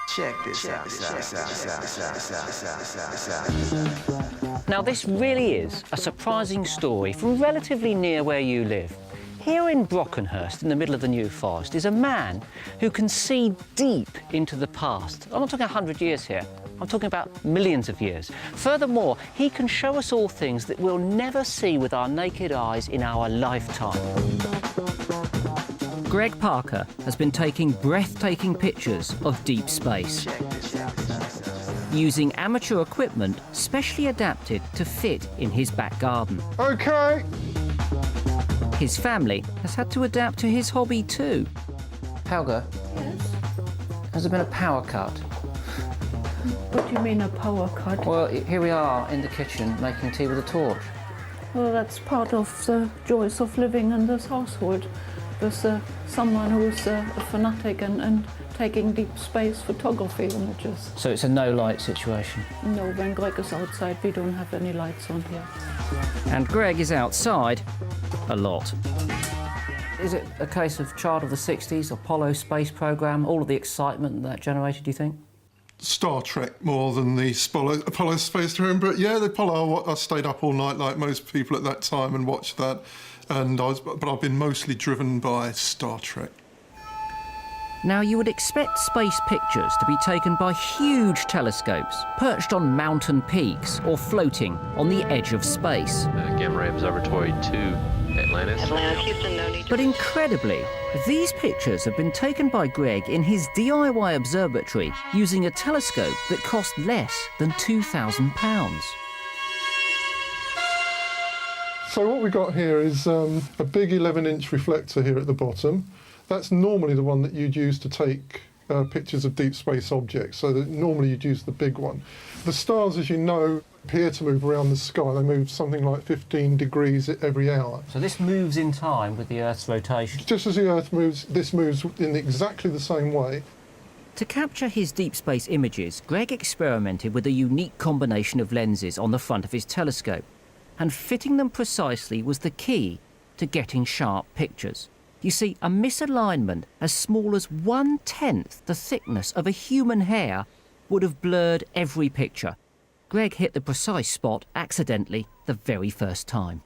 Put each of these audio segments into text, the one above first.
Check this out. Now, this really is a surprising story from relatively near where you live. Here in Brockenhurst, in the middle of the New Forest, is a man who can see deep into the past. I'm not talking 100 years here, I'm talking about millions of years. Furthermore, he can show us all things that we'll never see with our naked eyes in our lifetime. Greg Parker has been taking breathtaking pictures of deep space, using amateur equipment specially adapted to fit in his back garden. OK. His family has had to adapt to his hobby too. Helga? Yes? Has there been a power cut? What do you mean, a power cut? Well, here we are in the kitchen making tea with a torch. Well, that's part of the joys of living in this household. There's someone who's a fanatic and taking deep space photography images. So it's a no-light situation? No, when Greg is outside, we don't have any lights on here. And Greg is outside a lot. Is it a case of child of the 60s, Apollo space programme, all of the excitement that generated, do you think? Star Trek more than the Apollo space program, but yeah, the Apollo, I stayed up all night like most people at that time and watched that, but I've been mostly driven by Star Trek. Now, you would expect space pictures to be taken by huge telescopes, perched on mountain peaks or floating on the edge of space. Gamma Ray Observatory to Atlantis. Houston, no need to... But incredibly, these pictures have been taken by Greg in his DIY observatory using a telescope that cost less than £2,000. So what we got here is a big 11-inch reflector here at the bottom. That's normally the one that you'd use to take pictures of deep space objects, so that normally you'd use the big one. The stars, as you know, appear to move around the sky. They move something like 15 degrees every hour. So this moves in time with the Earth's rotation? Just as the Earth moves, this moves in exactly the same way. To capture his deep space images, Greg experimented with a unique combination of lenses on the front of his telescope, and fitting them precisely was the key to getting sharp pictures. You see, a misalignment as small as 1/10 the thickness of a human hair would have blurred every picture. Greg hit the precise spot accidentally the very first time.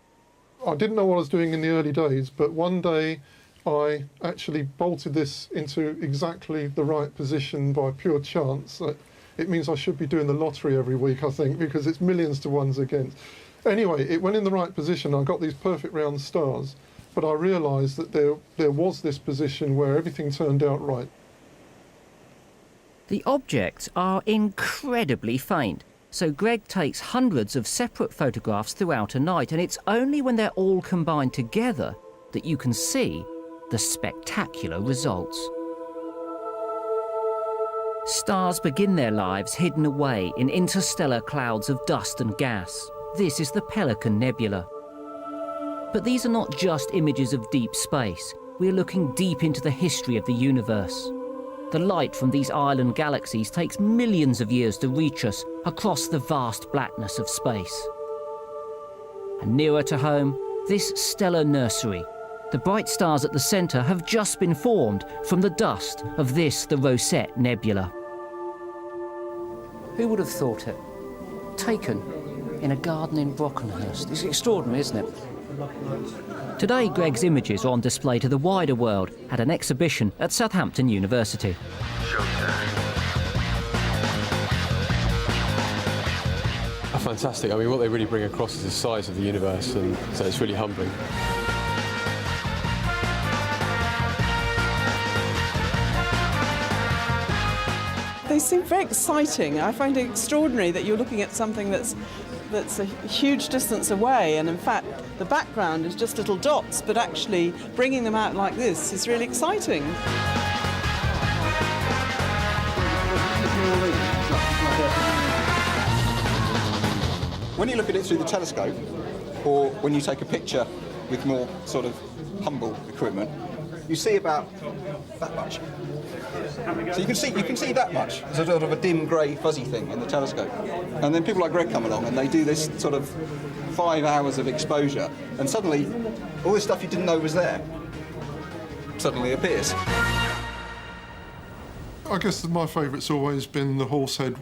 I didn't know what I was doing in the early days, but one day I actually bolted this into exactly the right position by pure chance. It means I should be doing the lottery every week, I think, because it's millions to ones against. Anyway, it went in the right position. I got these perfect round stars, but I realised that there was this position where everything turned out right. The objects are incredibly faint, so Greg takes hundreds of separate photographs throughout a night, and it's only when they're all combined together that you can see the spectacular results. Stars begin their lives hidden away in interstellar clouds of dust and gas. This is the Pelican Nebula. But these are not just images of deep space. We're looking deep into the history of the universe. The light from these island galaxies takes millions of years to reach us across the vast blackness of space. And nearer to home, this stellar nursery. The bright stars at the centre have just been formed from the dust of this, the Rosette Nebula. Who would have thought it? Taken in a garden in Brockenhurst. It's extraordinary, isn't it? Today, Greg's images are on display to the wider world at an exhibition at Southampton University. Fantastic. I mean, what they really bring across is the size of the universe, and so it's really humbling. They seem very exciting. I find it extraordinary that you're looking at something that's a huge distance away, and in fact the background is just little dots, but actually bringing them out like this is really exciting. When you look at it through the telescope, or when you take a picture with more sort of humble equipment, you see about that much. So you can see that much. It's a sort of a dim, grey, fuzzy thing in the telescope. And then people like Greg come along and they do this sort of 5 hours of exposure, and suddenly all this stuff you didn't know was there suddenly appears. I guess my favourite's always been the Horsehead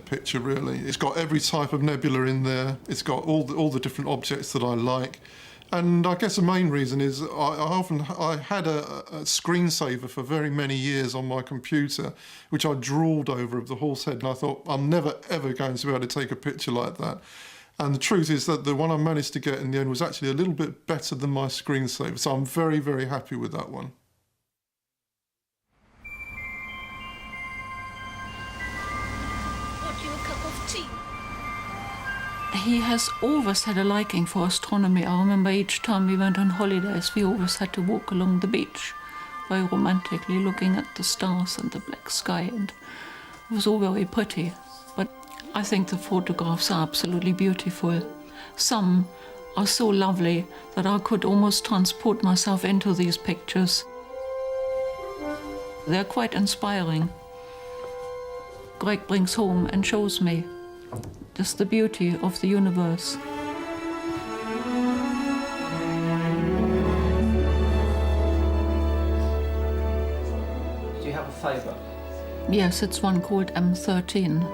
picture, really. It's got every type of nebula in there. It's got all the different objects that I like. And I guess the main reason is I had a screensaver for very many years on my computer, which I drooled over of the Horsehead, and I thought, I'm never, ever going to be able to take a picture like that. And the truth is that the one I managed to get in the end was actually a little bit better than my screensaver, so I'm very, very happy with that one. Want you a cup of tea? He has always had a liking for astronomy. I remember each time we went on holidays, we always had to walk along the beach, very romantically looking at the stars and the black sky, and it was all very pretty. But I think the photographs are absolutely beautiful. Some are so lovely that I could almost transport myself into these pictures. They're quite inspiring. Greg brings home and shows me just the beauty of the universe. Do you have a favourite? Yes, it's one called M13.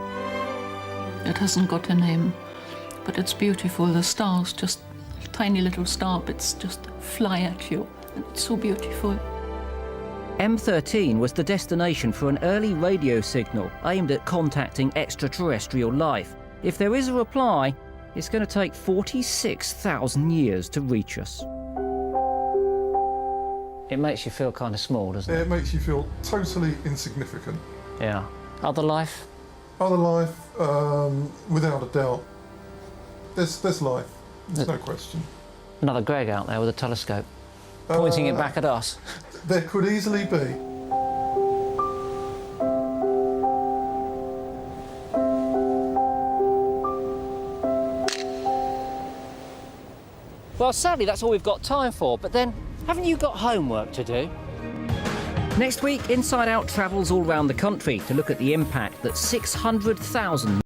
It hasn't got a name, but it's beautiful. The stars, just tiny little star bits, just fly at you. And it's so beautiful. M13 was the destination for an early radio signal aimed at contacting extraterrestrial life. If there is a reply, it's going to take 46,000 years to reach us. It makes you feel kind of small, doesn't it? It makes you feel totally insignificant. Yeah. Other life? Other life, without a doubt. There's life, there's no question. Another Greg out there with a telescope, pointing it back at us. There could easily be. Well, sadly, that's all we've got time for, but then, haven't you got homework to do? Next week, Inside Out travels all around the country to look at the impact that 600,000